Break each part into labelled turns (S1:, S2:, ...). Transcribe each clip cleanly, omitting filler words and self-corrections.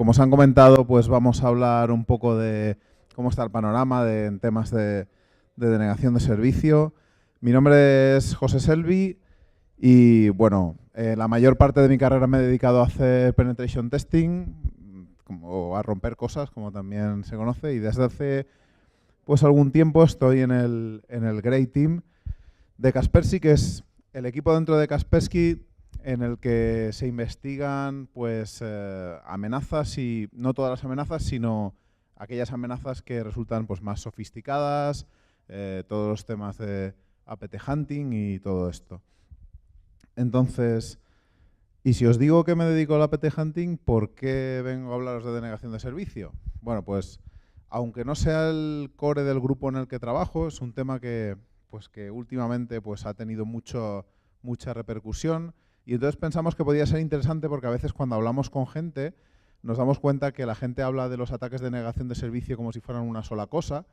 S1: como os han comentado, pues vamos a hablar un poco de cómo está el panorama en temas de denegación de servicio. Mi nombre es José Selvi y, bueno, la mayor parte de mi carrera me he dedicado a hacer penetration testing, o a romper cosas, como también se conoce, y desde hace pues algún tiempo estoy en el Grey Team de Kaspersky, que es el equipo dentro de Kaspersky en el que se investigan pues amenazas, y no todas las amenazas, sino aquellas amenazas que resultan pues más sofisticadas, todos los temas de APT hunting y todo esto. Entonces, y si os digo que me dedico al APT hunting, ¿por qué vengo a hablaros de denegación de servicio? Bueno, pues aunque no sea el core del grupo en el que trabajo, es un tema que últimamente pues ha tenido mucha repercusión, y entonces pensamos que podía ser interesante porque a veces cuando hablamos con gente nos damos cuenta que la gente habla de los ataques de denegación de servicio como si fueran una sola cosa,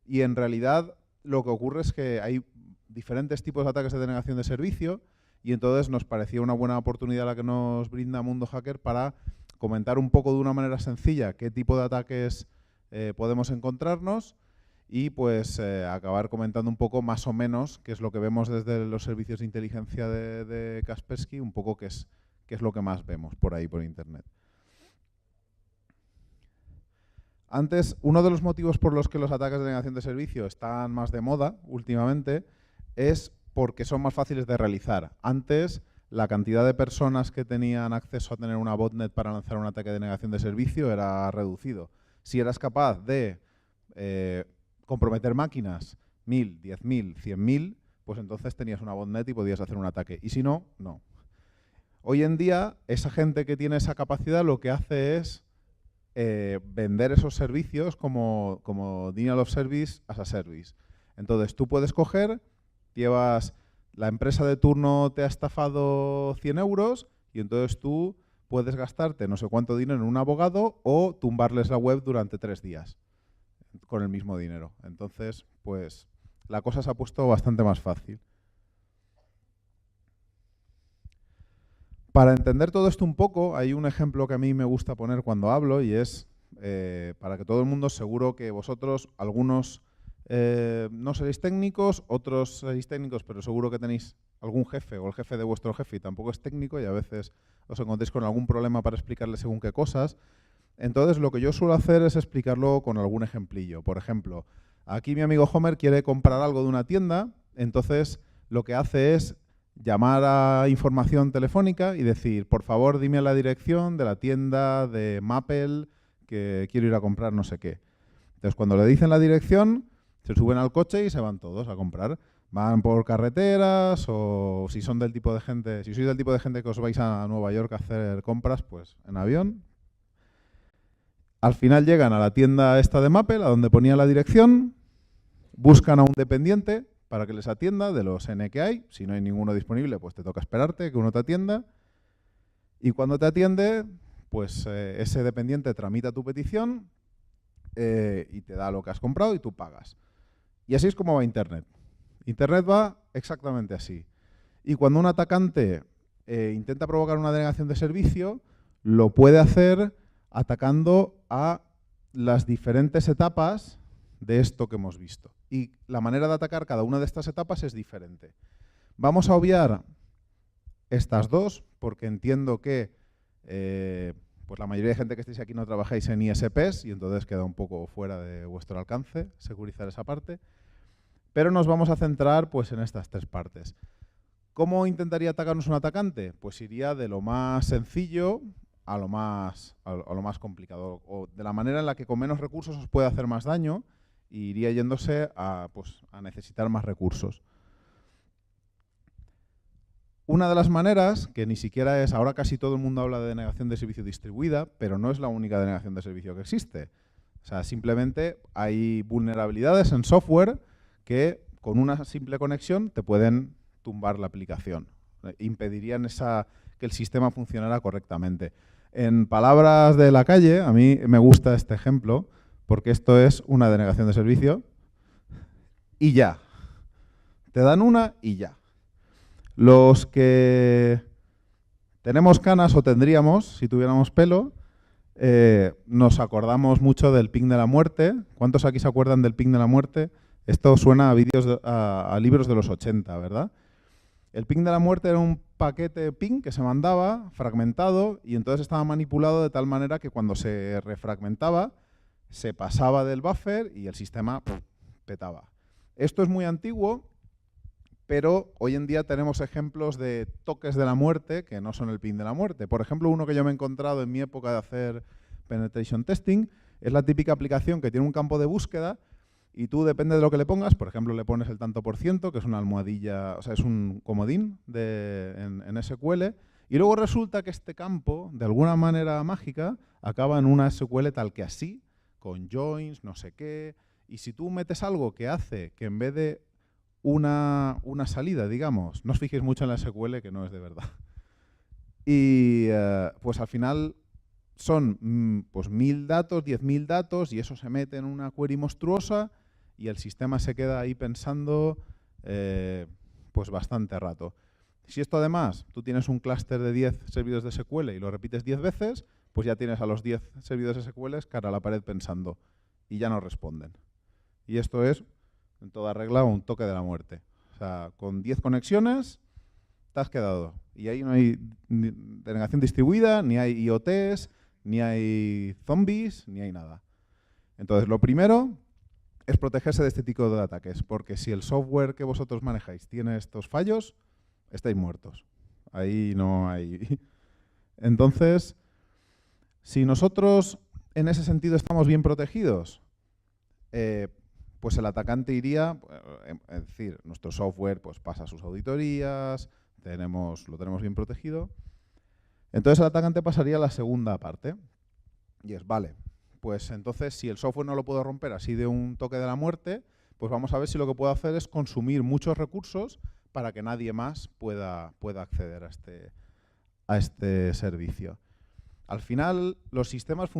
S1: y en realidad lo que ocurre es que hay diferentes tipos de ataques de denegación de servicio, y entonces nos parecía una buena oportunidad la que nos brinda Mundo Hacker para comentar un poco de una manera sencilla qué tipo de ataques podemos encontrarnos, y pues acabar comentando un poco más o menos qué es lo que vemos desde los servicios de inteligencia de Kaspersky, un poco qué es lo que más vemos por ahí por internet. Antes, uno de los motivos por los que los ataques de denegación de servicio están más de moda últimamente es porque son más fáciles de realizar. Antes, la cantidad de personas que tenían acceso a tener una botnet para lanzar un ataque de denegación de servicio era reducido. Si eras capaz de comprometer máquinas, 1000, 10.000, 100.000, pues entonces tenías una botnet y podías hacer un ataque. Y si no, no. Hoy en día, esa gente que tiene esa capacidad lo que hace es vender esos servicios como Denial of Service as a Service. Entonces, tú puedes coger, la empresa de turno te ha estafado 100 euros y entonces tú puedes gastarte no sé cuánto dinero en un abogado o tumbarles la web durante 3 días con el mismo dinero. Entonces, pues la cosa se ha puesto bastante más fácil. Para entender todo esto un poco, hay un ejemplo que a mí me gusta poner cuando hablo, y es para que todo el mundo, seguro que vosotros, algunos no seréis técnicos, otros seréis técnicos, pero seguro que tenéis algún jefe o el jefe de vuestro jefe y tampoco es técnico, y a veces os encontréis con algún problema para explicarle según qué cosas. Entonces, lo que yo suelo hacer es explicarlo con algún ejemplillo. Por ejemplo, aquí mi amigo Homer quiere comprar algo de una tienda, entonces lo que hace es llamar a información telefónica y decir, por favor, dime la dirección de la tienda de Maple que quiero ir a comprar no sé qué. Entonces, cuando le dicen la dirección, se suben al coche y se van todos a comprar. Van por carreteras, o si son del tipo de gente, si sois del tipo de gente que os vais a Nueva York a hacer compras, pues en avión. Al final llegan a la tienda esta de Maple, a donde ponía la dirección, buscan a un dependiente para que les atienda de los N que hay. Si no hay ninguno disponible, pues te toca esperarte que uno te atienda. Y cuando te atiende, pues ese dependiente tramita tu petición y te da lo que has comprado y tú pagas. Y así es como va Internet. Internet va exactamente así. Y cuando un atacante intenta provocar una denegación de servicio, lo puede hacer atacando a las diferentes etapas de esto que hemos visto. Y la manera de atacar cada una de estas etapas es diferente. Vamos a obviar estas dos, porque entiendo que pues la mayoría de gente que estéis aquí no trabajáis en ISPs, y entonces queda un poco fuera de vuestro alcance securizar esa parte. Pero nos vamos a centrar pues en estas 3 partes. ¿Cómo intentaría atacarnos un atacante? Pues iría de lo más sencillo a lo más complicado, o de la manera en la que con menos recursos os puede hacer más daño, y iría yéndose a necesitar más recursos. Una de las maneras, que ni siquiera es, ahora casi todo el mundo habla de denegación de servicio distribuida, pero no es la única denegación de servicio que existe. O sea, simplemente hay vulnerabilidades en software que con una simple conexión te pueden tumbar la aplicación. Impedirían que el sistema funcionara correctamente. En palabras de la calle, a mí me gusta este ejemplo, porque esto es una denegación de servicio y ya. Te dan una y ya. Los que tenemos canas, o tendríamos, si tuviéramos pelo, Nos acordamos mucho del ping de la muerte. ¿Cuántos aquí se acuerdan del ping de la muerte? Esto suena a a libros de los 80, ¿verdad? El ping de la muerte era un paquete ping que se mandaba fragmentado y entonces estaba manipulado de tal manera que cuando se refragmentaba se pasaba del buffer y el sistema petaba. Esto es muy antiguo, pero hoy en día tenemos ejemplos de toques de la muerte que no son el ping de la muerte. Por ejemplo, uno que yo me he encontrado en mi época de hacer penetration testing es la típica aplicación que tiene un campo de búsqueda y tú, depende de lo que le pongas, por ejemplo, le pones el tanto por ciento, que es una almohadilla, o sea, es un comodín en SQL, y luego resulta que este campo, de alguna manera mágica, acaba en una SQL tal que así, con joins, no sé qué, y si tú metes algo que hace que en vez de una salida, digamos, no os fijéis mucho en la SQL, que no es de verdad, y pues al final son pues 1000 datos, 10.000 datos, y eso se mete en una query monstruosa, y el sistema se queda ahí pensando pues bastante rato. Si esto además, tú tienes un clúster de 10 servidores de SQL y lo repites 10 veces, pues ya tienes a los 10 servidores de SQL cara a la pared pensando y ya no responden. Y esto es, en toda regla, un toque de la muerte. O sea, con 10 conexiones te has quedado. Y ahí no hay denegación distribuida, ni hay IoTs, ni hay zombies, ni hay nada. Entonces, lo primero es protegerse de este tipo de ataques, porque si el software que vosotros manejáis tiene estos fallos, estáis muertos. Ahí no hay. Entonces, si nosotros en ese sentido estamos bien protegidos, pues el atacante iría, es decir, nuestro software pues pasa sus auditorías, lo tenemos bien protegido. Entonces el atacante pasaría a la segunda parte, y es, vale, pues entonces si el software no lo puedo romper así de un toque de la muerte, pues vamos a ver si lo que puedo hacer es consumir muchos recursos para que nadie más pueda acceder a este servicio. Al final, los sistemas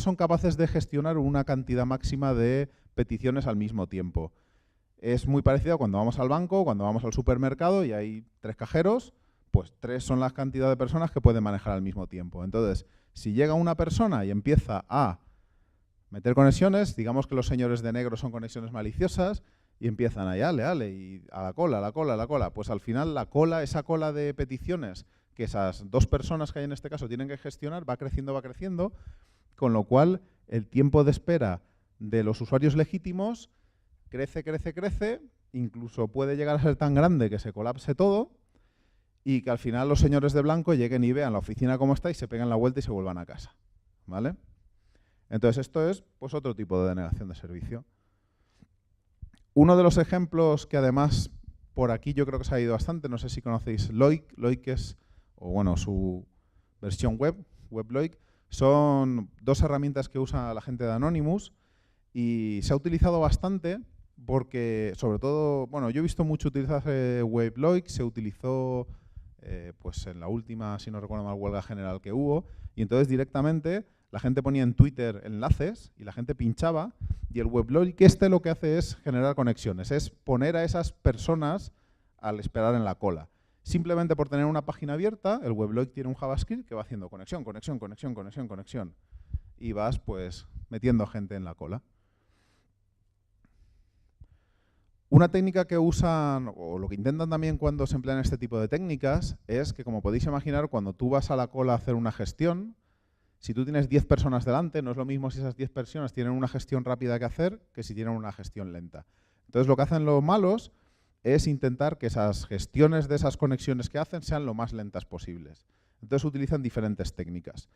S1: son capaces de gestionar una cantidad máxima de peticiones al mismo tiempo. Es muy parecido a cuando vamos al banco, cuando vamos al supermercado y hay 3 cajeros, pues 3 son la cantidad de personas que pueden manejar al mismo tiempo. Entonces, si llega una persona y empieza a meter conexiones, digamos que los señores de negro son conexiones maliciosas, y empiezan ahí, ale, y a la cola, pues al final esa cola de peticiones que esas 2 personas que hay en este caso tienen que gestionar va creciendo, con lo cual el tiempo de espera de los usuarios legítimos crece, incluso puede llegar a ser tan grande que se colapse todo y que al final los señores de blanco lleguen y vean la oficina cómo está y se peguen la vuelta y se vuelvan a casa. ¿Vale? Entonces esto es pues otro tipo de denegación de servicio. Uno de los ejemplos que además por aquí yo creo que se ha ido bastante, no sé si conocéis Loic. Loic es, o bueno, su versión WebLoic, son 2 herramientas que usa la gente de Anonymous y se ha utilizado bastante porque, sobre todo, bueno, yo he visto mucho utilizarse WebLoic, se utilizó pues en la última, si no recuerdo mal, huelga general que hubo, y entonces directamente la gente ponía en Twitter enlaces y la gente pinchaba, y el WebLoic lo que hace es generar conexiones, es poner a esas personas al esperar en la cola. Simplemente por tener una página abierta, el WebLoic tiene un JavaScript que va haciendo conexión, y vas pues metiendo gente en la cola. Una técnica que usan, o lo que intentan también cuando se emplean este tipo de técnicas, es que, como podéis imaginar, cuando tú vas a la cola a hacer una gestión, si tú tienes 10 personas delante, no es lo mismo si esas 10 personas tienen una gestión rápida que hacer que si tienen una gestión lenta. Entonces, lo que hacen los malos es intentar que esas gestiones de esas conexiones que hacen sean lo más lentas posibles. Entonces, utilizan diferentes técnicas.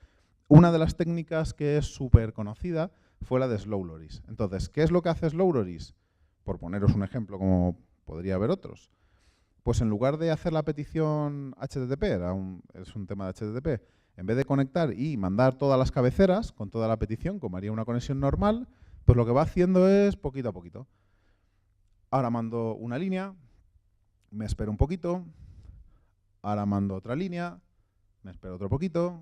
S1: Una de las técnicas que es súper conocida fue la de Slow Loris. Entonces, ¿qué es lo que hace Slow Loris? Por poneros un ejemplo, como podría haber otros. Pues en lugar de hacer la petición HTTP, es un tema de HTTP, en vez de conectar y mandar todas las cabeceras con toda la petición, como haría una conexión normal, pues lo que va haciendo es poquito a poquito. Ahora mando una línea, me espero un poquito, ahora mando otra línea, me espero otro poquito,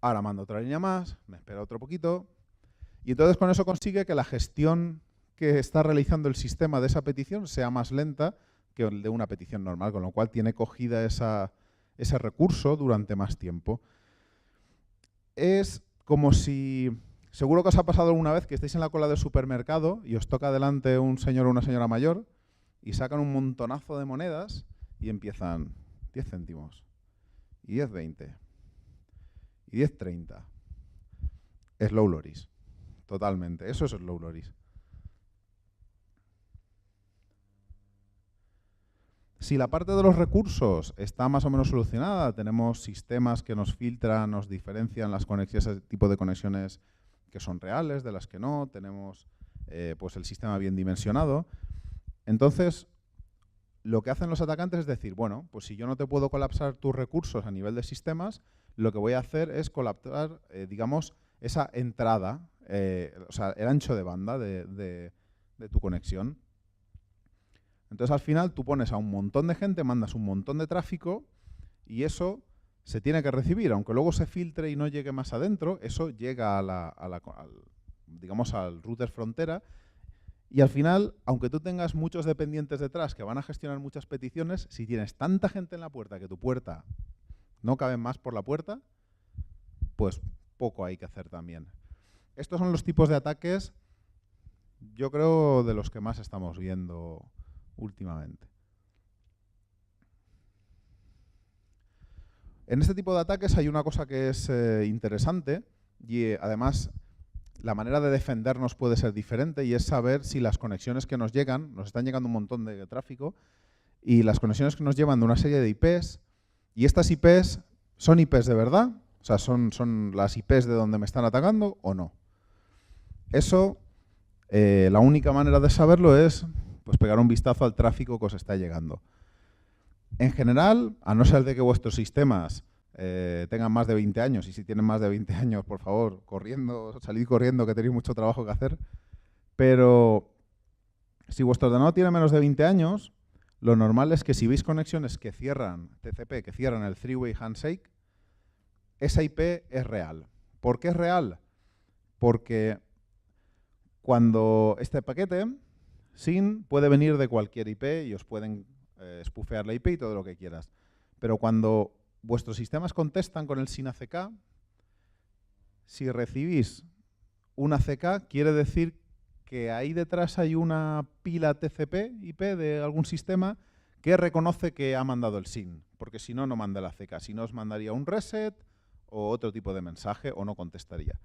S1: ahora mando otra línea más, me espero otro poquito, y entonces con eso consigue que la gestión que está realizando el sistema de esa petición sea más lenta que el de una petición normal, con lo cual tiene cogida ese recurso durante más tiempo. Es como si, seguro que os ha pasado alguna vez que estáis en la cola del supermercado y os toca delante un señor o una señora mayor y sacan un montonazo de monedas y empiezan 10 céntimos, y 10,20, y 10,30. Slow Loris, totalmente. Eso es Slow Loris. Si la parte de los recursos está más o menos solucionada, tenemos sistemas que nos filtran, nos diferencian las conexiones, ese tipo de conexiones que son reales, de las que no, tenemos pues el sistema bien dimensionado. Entonces, lo que hacen los atacantes es decir, bueno, pues si yo no te puedo colapsar tus recursos a nivel de sistemas, lo que voy a hacer es colapsar, digamos, esa entrada, o sea, el ancho de banda de tu conexión. Entonces, al final, tú pones a un montón de gente, mandas un montón de tráfico y eso se tiene que recibir. Aunque luego se filtre y no llegue más adentro, eso llega digamos, al router frontera. Y al final, aunque tú tengas muchos dependientes detrás que van a gestionar muchas peticiones, si tienes tanta gente en la puerta que tu puerta no cabe más por la puerta, pues poco hay que hacer también. Estos son los tipos de ataques, yo creo, de los que más estamos viendo últimamente. En este tipo de ataques hay una cosa que es interesante y además la manera de defendernos puede ser diferente y es saber si las conexiones que nos llegan, nos están llegando un montón de tráfico, y las conexiones que nos llevan de una serie de IPs, y estas IPs son IPs de verdad, o sea, son las IPs de donde me están atacando o no. Eso, la única manera de saberlo es pues pegar un vistazo al tráfico que os está llegando. En general, a no ser de que vuestros sistemas tengan más de 20 años, y si tienen más de 20 años, por favor, salid corriendo, que tenéis mucho trabajo que hacer. Pero si vuestro ordenador tiene menos de 20 años, lo normal es que si veis conexiones que cierran TCP, que cierran el three-way handshake, esa IP es real. ¿Por qué es real? Porque cuando este paquete SYN puede venir de cualquier IP y os pueden spoofear la IP y todo lo que quieras. Pero cuando vuestros sistemas contestan con el SYN ACK, si recibís un ACK, quiere decir que ahí detrás hay una pila TCP IP de algún sistema que reconoce que ha mandado el SYN, porque si no, no manda el ACK. Si no, os mandaría un reset o otro tipo de mensaje o no contestaría.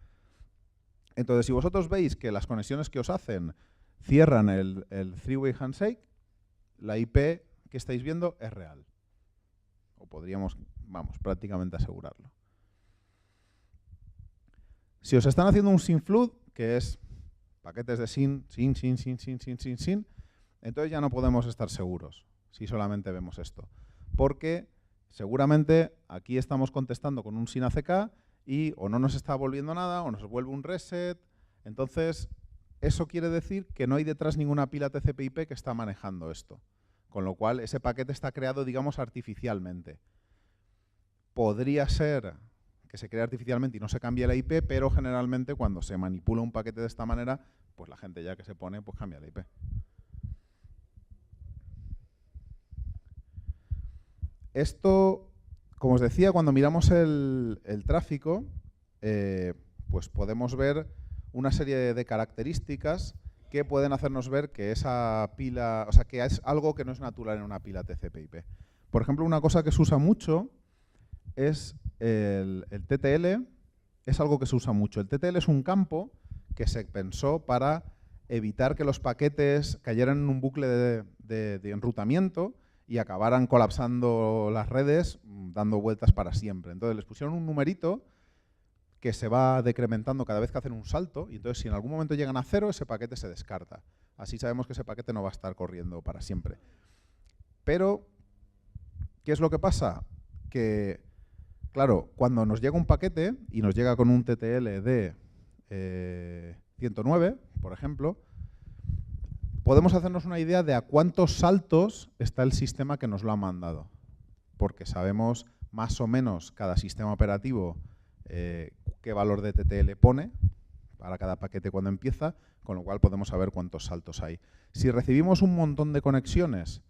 S1: Entonces, si vosotros veis que las conexiones que os hacen cierran el three-way handshake, la IP que estáis viendo es real. O podríamos, vamos, prácticamente asegurarlo. Si os están haciendo un SYN flood, que es paquetes de SYN, entonces ya no podemos estar seguros si solamente vemos esto. Porque seguramente aquí estamos contestando con un SYN ACK y o no nos está volviendo nada o nos vuelve un reset. Entonces, eso quiere decir que no hay detrás ninguna pila TCP/IP que está manejando esto. Con lo cual, ese paquete está creado, digamos, artificialmente. Podría ser que se cree artificialmente y no se cambie la IP, pero generalmente cuando se manipula un paquete de esta manera, pues la gente ya que se pone, pues cambia la IP. Esto, como os decía, cuando miramos el tráfico, pues podemos ver una serie de características que pueden hacernos ver que esa pila, o sea, que es algo que no es natural en una pila TCP/IP. Por ejemplo, una cosa que se usa mucho es el TTL, es algo que se usa mucho. El TTL es un campo que se pensó para evitar que los paquetes cayeran en un bucle de enrutamiento y acabaran colapsando las redes dando vueltas para siempre. Entonces les pusieron un numerito que se va decrementando cada vez que hacen un salto, y entonces si en algún momento llegan a 0, ese paquete se descarta. Así sabemos que ese paquete no va a estar corriendo para siempre. Pero, ¿qué es lo que pasa? Que, claro, cuando nos llega un paquete y nos llega con un TTL de 109, por ejemplo, podemos hacernos una idea de a cuántos saltos está el sistema que nos lo ha mandado. Porque sabemos más o menos cada sistema operativo qué valor de TTL pone para cada paquete cuando empieza, con lo cual podemos saber cuántos saltos hay. Si recibimos un montón de conexiones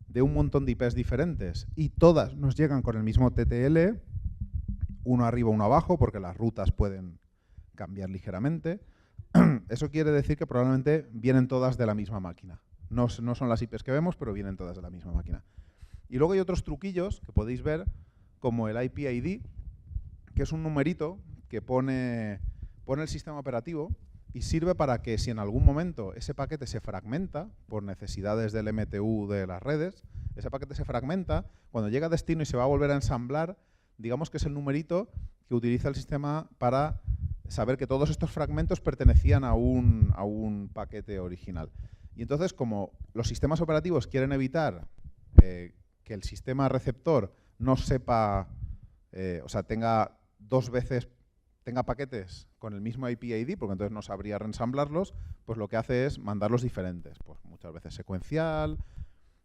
S1: de un montón de IPs diferentes y todas nos llegan con el mismo TTL, uno arriba, uno abajo, porque las rutas pueden cambiar ligeramente. Eso quiere decir que probablemente vienen todas de la misma máquina. No son las IPs que vemos, pero vienen todas de la misma máquina. Y luego hay otros truquillos que podéis ver, como el IP ID, que es un numerito que pone el sistema operativo y sirve para que si en algún momento ese paquete se fragmenta por necesidades del MTU de las redes, ese paquete se fragmenta, cuando llega a destino y se va a volver a ensamblar, digamos que es el numerito que utiliza el sistema para saber que todos estos fragmentos pertenecían a un paquete original. Y entonces, como los sistemas operativos quieren evitar que el sistema receptor no sepa, o sea, tenga paquetes con el mismo IP ID, porque entonces no sabría reensamblarlos, pues lo que hace es mandarlos diferentes, pues muchas veces secuencial.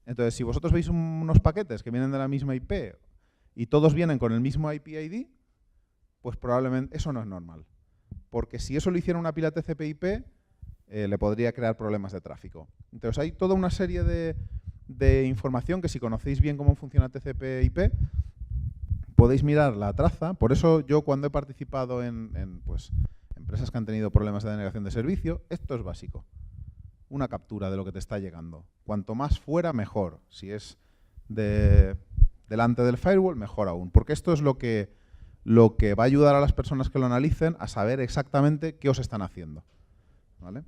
S1: Entonces, si vosotros veis unos paquetes que vienen de la misma IP y todos vienen con el mismo IP ID, pues probablemente eso no es normal. Porque si eso lo hiciera una pila TCP/IP, le podría crear problemas de tráfico. Entonces hay toda una serie de información que si conocéis bien cómo funciona TCP/IP, podéis mirar la traza. Por eso yo cuando he participado en pues, empresas que han tenido problemas de denegación de servicio, esto es básico. Una captura de lo que te está llegando. Cuanto más fuera, mejor. Si es delante del firewall, mejor aún. Porque esto es lo que va a ayudar a las personas que lo analicen a saber exactamente qué os están haciendo. ¿Vale?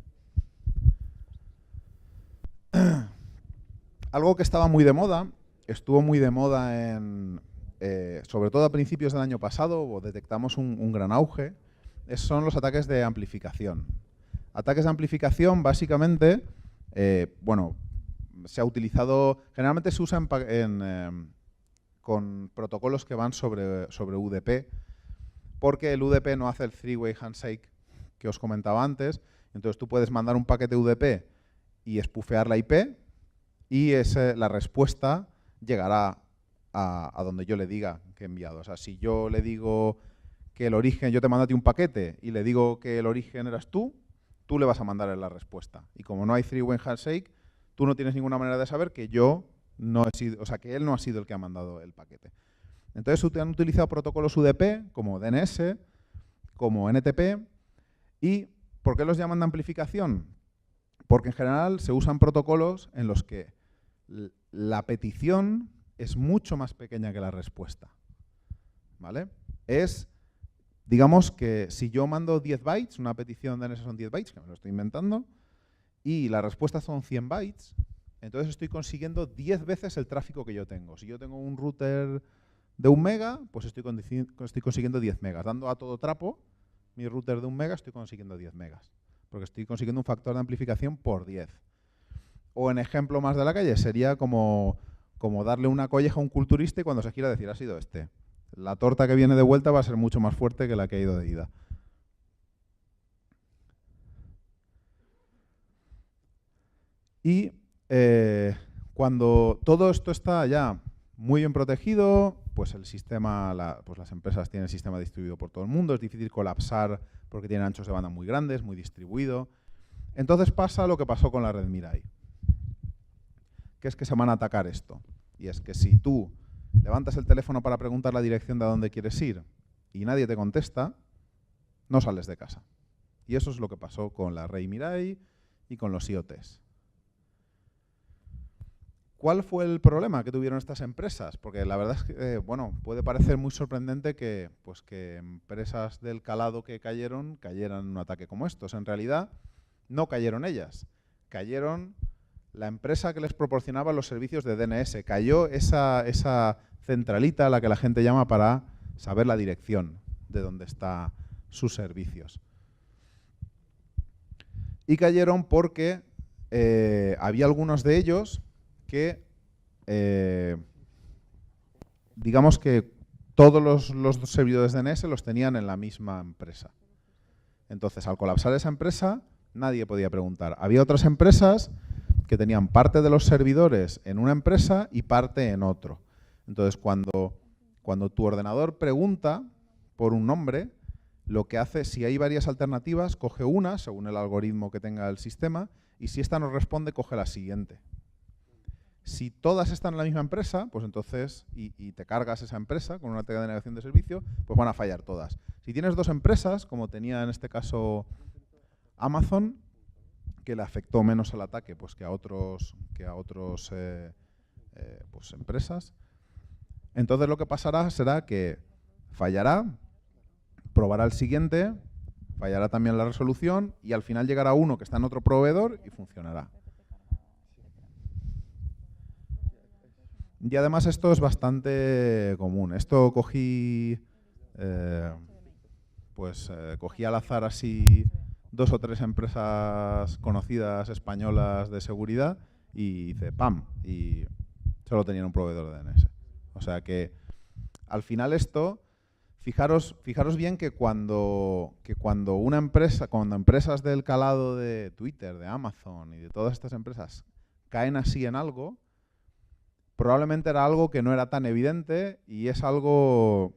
S1: Algo que estaba muy de moda, estuvo muy de moda sobre todo a principios del año pasado, o detectamos un gran auge, son los ataques de amplificación. Ataques de amplificación, básicamente, bueno, se ha utilizado, generalmente se usa con protocolos que van sobre UDP, porque el UDP no hace el three-way handshake que os comentaba antes. Entonces tú puedes mandar un paquete UDP y espufear la IP y la respuesta llegará a donde yo le diga que he enviado. O sea, si yo le digo que el origen, yo te mando a ti un paquete y le digo que el origen eras tú le vas a mandar la respuesta. Y como no hay three-way handshake, tú no tienes ninguna manera de saber que yo no he sido, o sea, que él no ha sido el que ha mandado el paquete. Entonces han utilizado protocolos UDP como DNS, como NTP. ¿Y por qué los llaman de amplificación? Porque en general se usan protocolos en los que la petición es mucho más pequeña que la respuesta. ¿Vale? Digamos que si yo mando 10 bytes, una petición DNS son 10 bytes, que me lo estoy inventando, y la respuesta son 100 bytes, entonces estoy consiguiendo 10 veces el tráfico que yo tengo. Si yo tengo un router de 1 mega, pues estoy consiguiendo 10 megas. Dando a todo trapo, mi router de 1 mega, estoy consiguiendo 10 megas. Porque estoy consiguiendo un factor de amplificación por 10. O en ejemplo más de la calle, sería como darle una colleja a un culturista y cuando se quiera decir, ha sido este. La torta que viene de vuelta va a ser mucho más fuerte que la que ha ido de ida. Y cuando todo esto está ya muy bien protegido, pues el sistema, pues las empresas tienen el sistema distribuido por todo el mundo, es difícil colapsar porque tienen anchos de banda muy grandes, muy distribuido. Entonces pasa lo que pasó con la red Mirai, que es que se van a atacar esto. Y es que si tú levantas el teléfono para preguntar la dirección de a dónde quieres ir y nadie te contesta, no sales de casa. Y eso es lo que pasó con la red Mirai y con los IoTs. ¿Cuál fue el problema que tuvieron estas empresas? Porque la verdad es que, bueno, puede parecer muy sorprendente que empresas del calado que cayeran en un ataque como estos. En realidad, no cayeron ellas. Cayeron la empresa que les proporcionaba los servicios de DNS. Cayó esa centralita a la que la gente llama para saber la dirección de dónde están sus servicios. Y cayeron porque había algunos de ellos que, digamos que todos los servidores DNS los tenían en la misma empresa. Entonces, al colapsar esa empresa, nadie podía preguntar. Había otras empresas que tenían parte de los servidores en una empresa y parte en otro. Entonces, cuando tu ordenador pregunta por un nombre, lo que hace, si hay varias alternativas, coge una, según el algoritmo que tenga el sistema, y si esta no responde, coge la siguiente. Si todas están en la misma empresa, pues entonces, y te cargas esa empresa con una cadena de negación de servicio, pues van a fallar todas. Si tienes dos empresas, como tenía en este caso Amazon, que le afectó menos al ataque pues, que a otros pues, empresas, entonces lo que pasará será que fallará, probará el siguiente, fallará también la resolución y al final llegará uno que está en otro proveedor y funcionará. Y además esto es bastante común. Esto cogí cogí al azar así 2 o 3 empresas conocidas españolas de seguridad y hice ¡pam! Y solo tenían un proveedor de DNS. O sea que al final esto, fijaros bien que cuando empresas del calado de Twitter, de Amazon y de todas estas empresas caen así en algo, probablemente era algo que no era tan evidente y es algo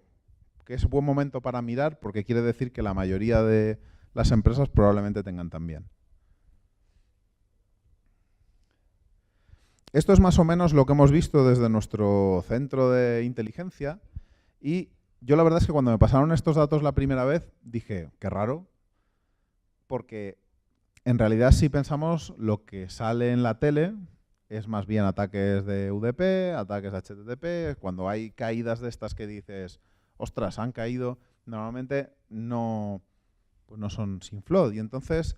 S1: que es buen momento para mirar porque quiere decir que la mayoría de las empresas probablemente tengan también. Esto es más o menos lo que hemos visto desde nuestro centro de inteligencia y yo la verdad es que cuando me pasaron estos datos la primera vez dije, qué raro, porque en realidad si pensamos lo que sale en la tele es más bien ataques de UDP, ataques de HTTP, cuando hay caídas de estas que dices, ostras, han caído, normalmente no, pues no son sin flood. Y entonces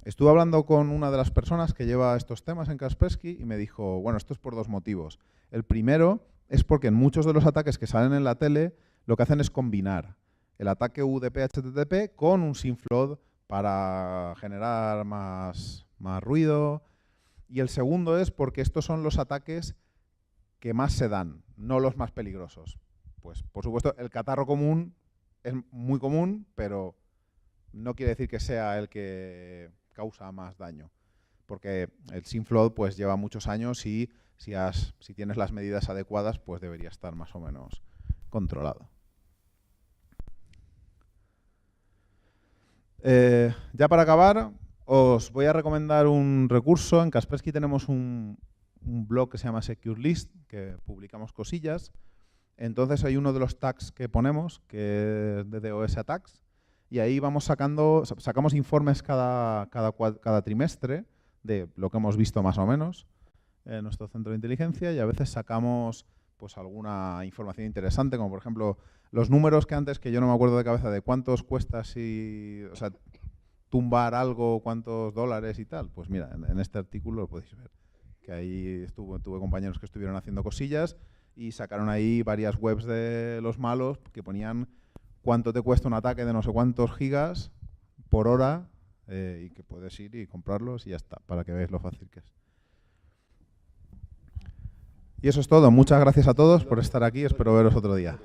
S1: estuve hablando con una de las personas que lleva estos temas en Kaspersky y me dijo, bueno, esto es por 2 motivos. El primero es porque en muchos de los ataques que salen en la tele lo que hacen es combinar el ataque UDP-HTTP con un SYNFLOOD para generar más ruido. Y el segundo es porque estos son los ataques que más se dan, no los más peligrosos. Pues, por supuesto, el catarro común es muy común, pero no quiere decir que sea el que causa más daño. Porque el SYNFLOOD pues, lleva muchos años y si tienes las medidas adecuadas, pues debería estar más o menos controlado. Ya para acabar, os voy a recomendar un recurso. En Kaspersky tenemos un blog que se llama SecureList, que publicamos cosillas. Entonces hay uno de los tags que ponemos, que es de DOS Attacks, y ahí sacamos informes cada trimestre de lo que hemos visto más o menos en nuestro centro de inteligencia y a veces sacamos pues alguna información interesante, como por ejemplo los números que antes, que yo no me acuerdo de cabeza, de cuántos cuesta tumbar algo, cuántos dólares y tal. Pues mira, en este artículo lo podéis ver, que ahí tuve compañeros que estuvieron haciendo cosillas y sacaron ahí varias webs de los malos que ponían cuánto te cuesta un ataque de no sé cuántos gigas por hora y que puedes ir y comprarlos y ya está, para que veáis lo fácil que es. Y eso es todo. Muchas gracias a todos por estar aquí. Espero veros otro día.